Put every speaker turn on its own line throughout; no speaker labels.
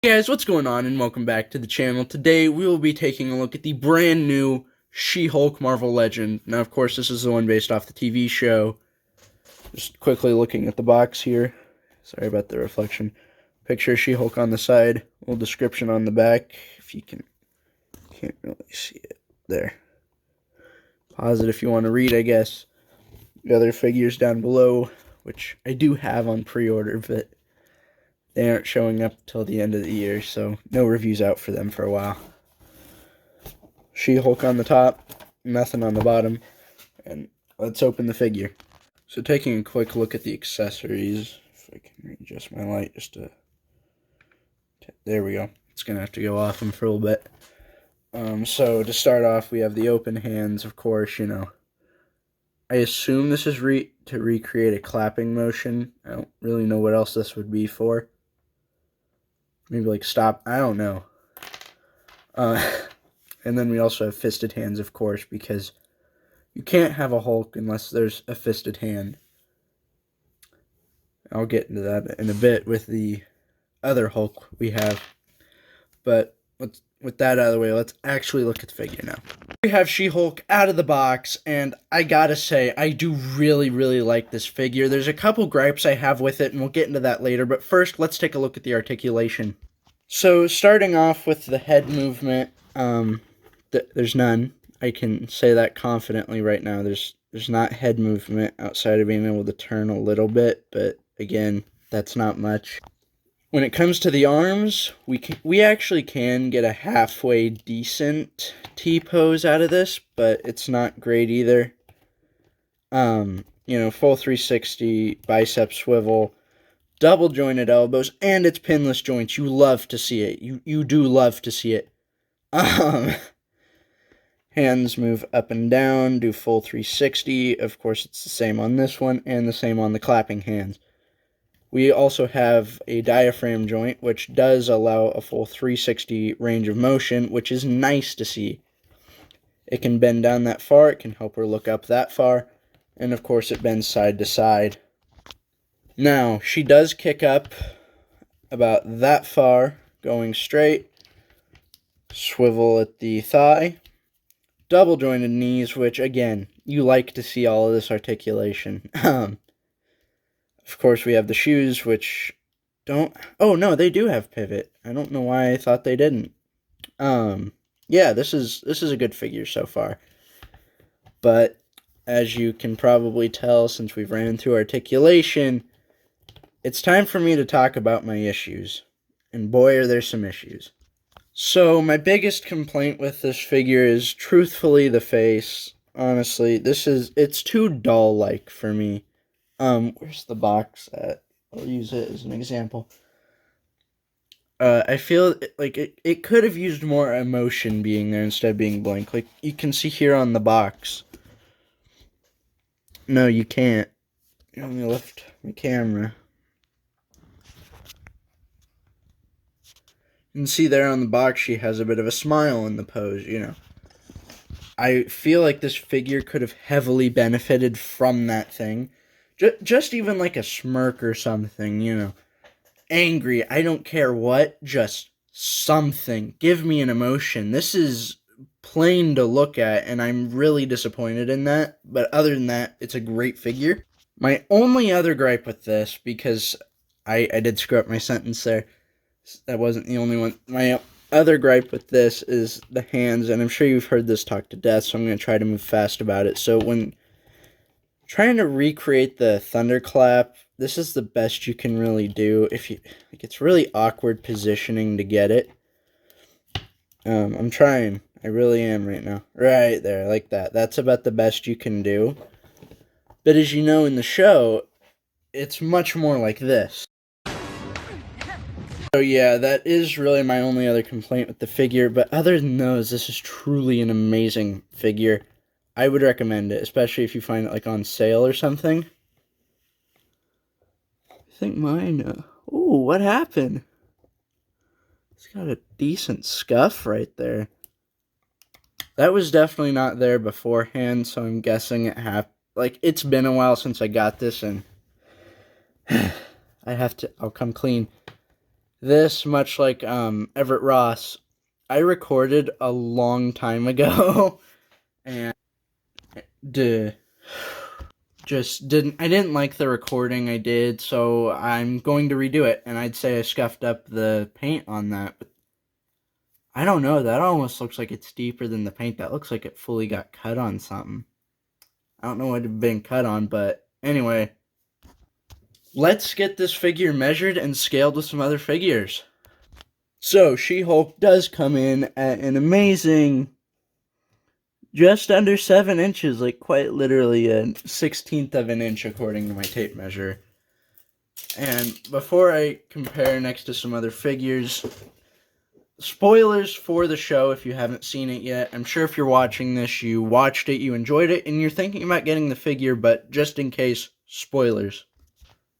Hey guys, what's going on, and welcome back to the channel. Today we will be taking a look at the brand new She-Hulk Marvel Legend. Now, of course, this is the one based off the TV show. Just quickly looking at the box here. Sorry about the reflection. Picture She-Hulk on the side, little description on the back. If you can't really see it there. Pause it if you want to read, I guess. The other figures down below, which I do have on pre-order, but they aren't showing up till the end of the year, so no reviews out for them for a while. She-Hulk on the top, nothing on the bottom, and let's open the figure. So taking a quick look at the accessories, if I can readjust my light just to... There we go. It's going to have to go off them for a little bit. So to start off, we have the open hands, of course, you know. I assume this is to recreate a clapping motion. I don't really know what else this would be for. Maybe like stop, I don't know. And then we also have fisted hands, of course, because you can't have a Hulk unless there's a fisted hand. I'll get into that in a bit with the other Hulk we have. But with that out of the way, let's actually look at the figure now. We have She-Hulk out of the box, and I gotta say, I do really, really like this figure. There's a couple gripes I have with it, and we'll get into that later, but first, let's take a look at the articulation. So, starting off with the head movement, there's none. I can say that confidently right now. There's not head movement outside of being able to turn a little bit, but again, that's not much. When it comes to the arms, we actually can get a halfway decent T-pose out of this, but it's not great either. You know, full 360, bicep swivel, double jointed elbows, and it's pinless joints. You love to see it. You do love to see it. Hands move up and down, do full 360. Of course, it's the same on this one, and the same on the clapping hands. We also have a diaphragm joint, which does allow a full 360 range of motion, which is nice to see. It can bend down that far, it can help her look up that far, and of course it bends side to side. Now, she does kick up about that far, going straight, swivel at the thigh, double jointed knees, which again, you like to see all of this articulation. Of course, we have the shoes, which don't... Oh, no, they do have pivot. I don't know why I thought they didn't. Yeah, this is a good figure so far. But, as you can probably tell since we've ran through articulation, it's time for me to talk about my issues. And boy, are there some issues. So, my biggest complaint with this figure is, truthfully, the face. Honestly, it's too doll-like for me. Where's the box at? I'll use it as an example. I feel like it could have used more emotion being there instead of being blank. Like, you can see here on the box. No, you can't. Let me lift my camera. You can see there on the box she has a bit of a smile in the pose, you know. I feel like this figure could have heavily benefited from that thing. Just even like a smirk or something, you know. Angry, I don't care what, just something. Give me an emotion. This is plain to look at, and I'm really disappointed in that. But other than that, it's a great figure. My only other gripe with this, because I did screw up my sentence there. That wasn't the only one. My other gripe with this is the hands, and I'm sure you've heard this talk to death, so I'm going to try to move fast about it. So when trying to recreate the thunderclap, this is the best you can really do. It's really awkward positioning to get it. I'm trying. I really am right now. Right there, like that. That's about the best you can do. But as you know in the show, it's much more like this. So yeah, that is really my only other complaint with the figure. But other than those, this is truly an amazing figure. I would recommend it, especially if you find it like on sale or something. I think mine... Ooh, what happened? It's got a decent scuff right there. That was definitely not there beforehand, so I'm guessing it happened. Like, it's been a while since I got this, and I'll come clean. This, much like Everett Ross, I recorded a long time ago, and duh, just I didn't like the recording I did, so I'm going to redo it, and I'd say I scuffed up the paint on that, but I don't know, that almost looks like it's deeper than the paint. That looks like it fully got cut on something. I don't know what had been cut on, but anyway, let's get this figure measured and scaled with some other figures. So, She-Hulk does come in at an amazing just under 7 inches, like quite literally a 1/16 of an inch according to my tape measure. And before I compare next to some other figures, spoilers for the show if you haven't seen it yet. I'm sure if you're watching this, you watched it, you enjoyed it, and you're thinking about getting the figure, but just in case, spoilers.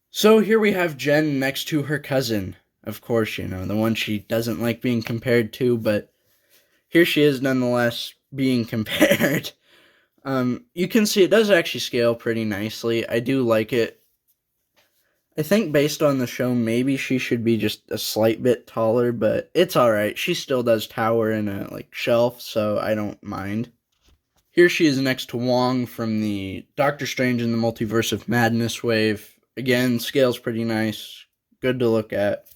So here we have Jen next to her cousin. Of course, you know, the one she doesn't like being compared to, but here she is nonetheless being compared. You can see it does actually scale pretty nicely. I do like it. I think based on the show, maybe she should be just a slight bit taller, but it's alright. She still does tower in a shelf, so I don't mind. Here she is next to Wong from the Doctor Strange in the Multiverse of Madness wave. Again, scales pretty nice. Good to look at.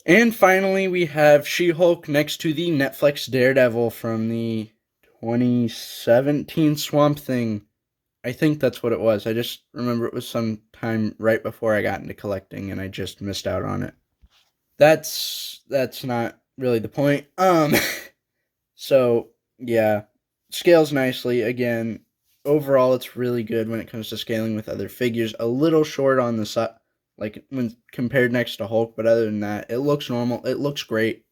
And finally, we have She-Hulk next to the Netflix Daredevil from the 2017 Swamp Thing. I think that's what it was. I just remember it was some time right before I got into collecting, and I just missed out on it. That's not really the point. So yeah, scales nicely. Again, overall, it's really good when it comes to scaling with other figures. A little short on the side, like when compared next to Hulk, but other than that, it looks normal. It looks great.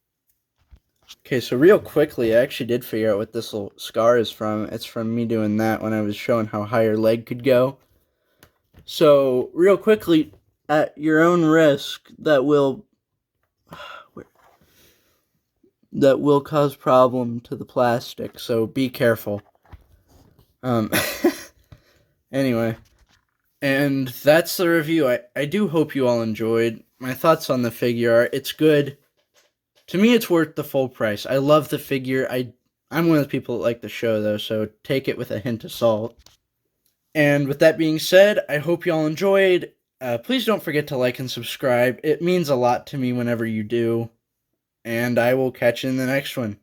Okay, so real quickly, I actually did figure out what this little scar is from. It's from me doing that when I was showing how high her leg could go. So, real quickly, at your own risk, that will cause problem to the plastic, so be careful. Anyway, and that's the review. I do hope you all enjoyed. My thoughts on the figure are, it's good. To me, it's worth the full price. I love the figure. I'm one of the people that like the show, though, so take it with a hint of salt. And with that being said, I hope you all enjoyed. Please don't forget to like and subscribe. It means a lot to me whenever you do. And I will catch you in the next one.